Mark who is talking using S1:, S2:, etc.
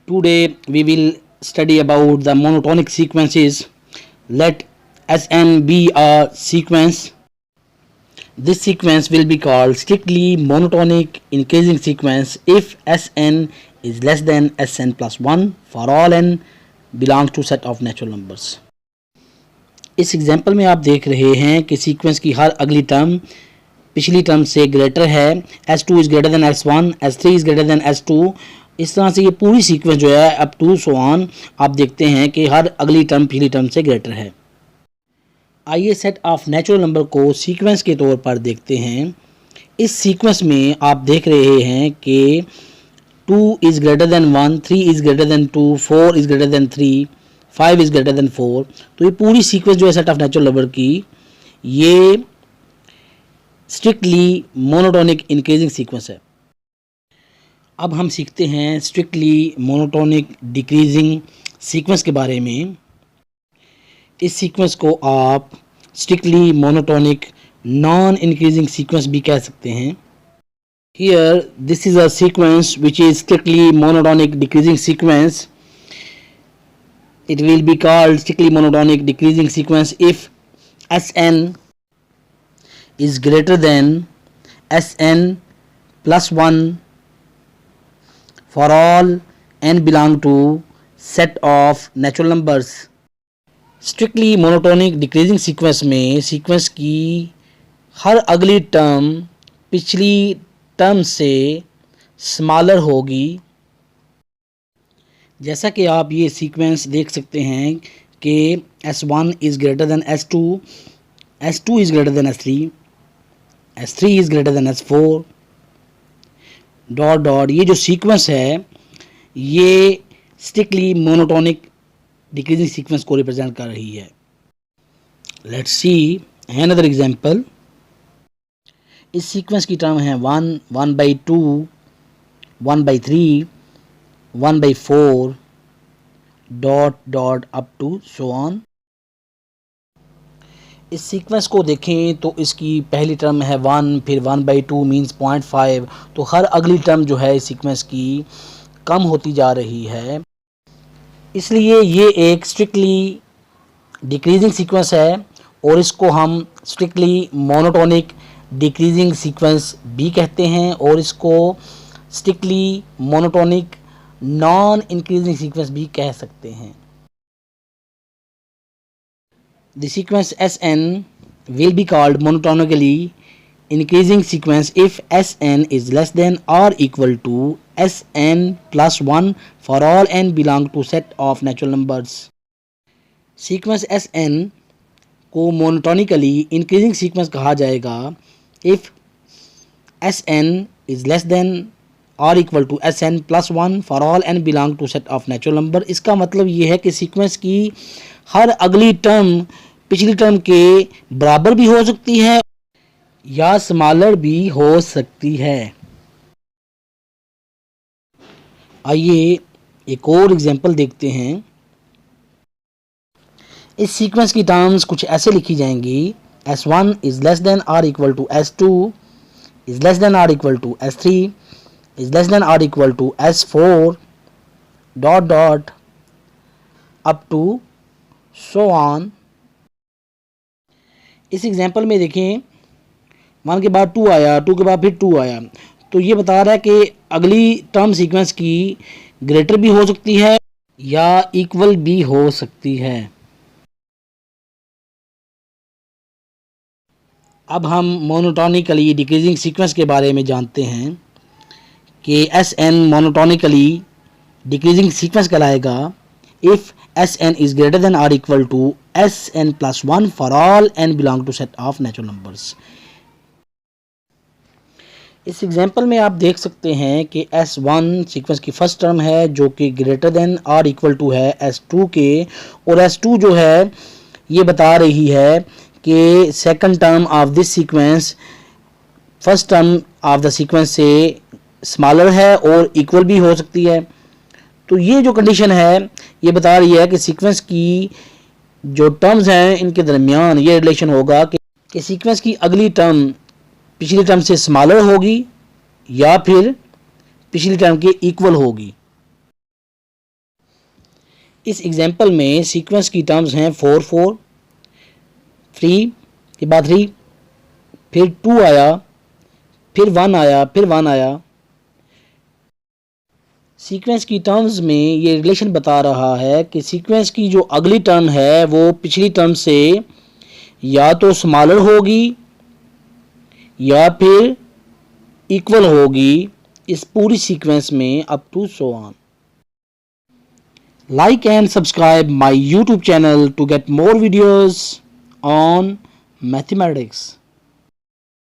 S1: Today we will study about the monotonic sequences. Let Sn be a sequence. This sequence will be called strictly monotonic increasing sequence if Sn is less than Sn plus 1 for all n belongs to set of natural numbers. इस example में आप देख रहे हैं कि sequence की हर अगली term पिछली टर्म से ग्रेटर है. S2 is greater then S1, S3 is greater than S2. इस तरह से ये पूरी सीक्वेंस जो है अप टू सो ऑन आप देखते हैं कि हर अगली टर्म पिछली टर्म से ग्रेटर है. आइए सेट ऑफ नेचुरल नंबर को सीक्वेंस के तौर पर देखते हैं. इस सीक्वेंस में आप देख रहे हैं कि 2 is greater then 1, 3 is greater then 2, 4 is greater then 3, 5 is greater then 4. तो ये पूरी सीक्वेंस जो है सेट ऑफ नेचुरल नंबर की ये स्ट्रिक्टली मोनोटोनिक इंक्रीजिंग सीक्वेंस है. अब हम सीखते हैं स्ट्रिक्टली मोनोटोनिक डिक्रीजिंग सीक्वेंस के बारे में. इस सीक्वेंस को आप strictly monotonic non increasing sequence भी कह सकते हैं. Here this is a sequence which is strictly monotonic decreasing sequence. It will be called strictly monotonic decreasing sequence if Sn is greater than Sn plus 1 for all n belong to set of natural numbers. Strictly monotonic decreasing sequence में sequence की हर अगली term पिछली term से smaller होगी. जैसा कि आप ये सीक्वेंस देख सकते हैं कि S1 is greater than S2, S2 is greater than S3, S3 is greater than S4 dot dot. ये जो सीक्वेंस है ये स्ट्रिक्टली मोनोटोनिक डिक्रीजिंग सीक्वेंस को रिप्रेजेंट कर रही है. Let's see another example. इस सीक्वेंस की टर्म है 1, 1/2, 1/3, 1/4 dot dot up to so on. इस सीक्वेंस को देखें तो इसकी पहली टर्म है 1, फिर 1/2 मीन्स 0.5. तो हर अगली टर्म जो है इस सीक्वेंस की कम होती जा रही है. इसलिए ये एक स्ट्रिक्टली डिक्रीजिंग सीक्वेंस है और इसको हम स्ट्रिक्टली मोनोटोनिक डिक्रीजिंग सीक्वेंस भी कहते हैं और इसको strictly monotonic non increasing sequence भी कह सकते हैं. The sequence Sn will be called monotonically increasing sequence if Sn is less than or equal to Sn plus 1 for all n belong to set of natural numbers. Sequence Sn को monotonically increasing sequence कहा जाएगा if Sn is less than और equal to Sn plus 1 for all n belong to set of natural number. इसका मतलब ये है कि sequence की हर अगली टर्म पिछली टर्म के बराबर भी हो सकती है या स्मॉलर भी हो सकती है. आइए एक और एग्जांपल देखते हैं. इस सीक्वेंस की टर्म्स कुछ ऐसे लिखी जाएंगी. S1 is less than or equal to S2 is less than or equal to S3 is less than or equal to S4 dot dot up to so on. इस example में देखें 1 के बाद 2 आया, 2 के बाद फिर 2 आया. तो ये बता रहा है कि अगली टर्म सीक्वेंस की ग्रेटर भी हो सकती है या इक्वल भी हो सकती है. अब हम मोनोटोनिकली डिक्रीजिंग सीक्वेंस के बारे में जानते हैं कि Sn मोनोटोनिकली डिक्रीजिंग सीक्वेंस कहलाएगा if Sn is greater than or equal to Sn plus 1 for all n belong to set of natural numbers. इस एग्जांपल में आप देख सकते हैं कि S1 सीक्वेंस की फर्स्ट टर्म है जो कि greater than or equal to है S2 के, और S2 जो है ये बता रही है कि second term of this sequence first term of the sequence से स्मॉलर है और इक्वल भी हो सकती है. तो ये जो कंडीशन है ये बता रही है कि सीक्वेंस की जो टर्म्स हैं इनके दरमियान ये रिलेशन होगा कि सीक्वेंस की अगली टर्म पिछली टर्म से स्मॉलर होगी या फिर पिछली टर्म के इक्वल होगी. इस एग्जाम्पल में सीक्वेंस की टर्म्स हैं 4 4, 3 के बाद 3, फिर 2 आया, फिर 1 आया, फिर 1 आया। सीक्वेंस की टर्म्स में ये रिलेशन बता रहा है कि सीक्वेंस की जो अगली टर्म है वो पिछली टर्म से या तो स्मॉलर होगी या फिर इक्वल होगी इस पूरी सीक्वेंस में up to so on. Like and subscribe my YouTube channel to get more videos on mathematics.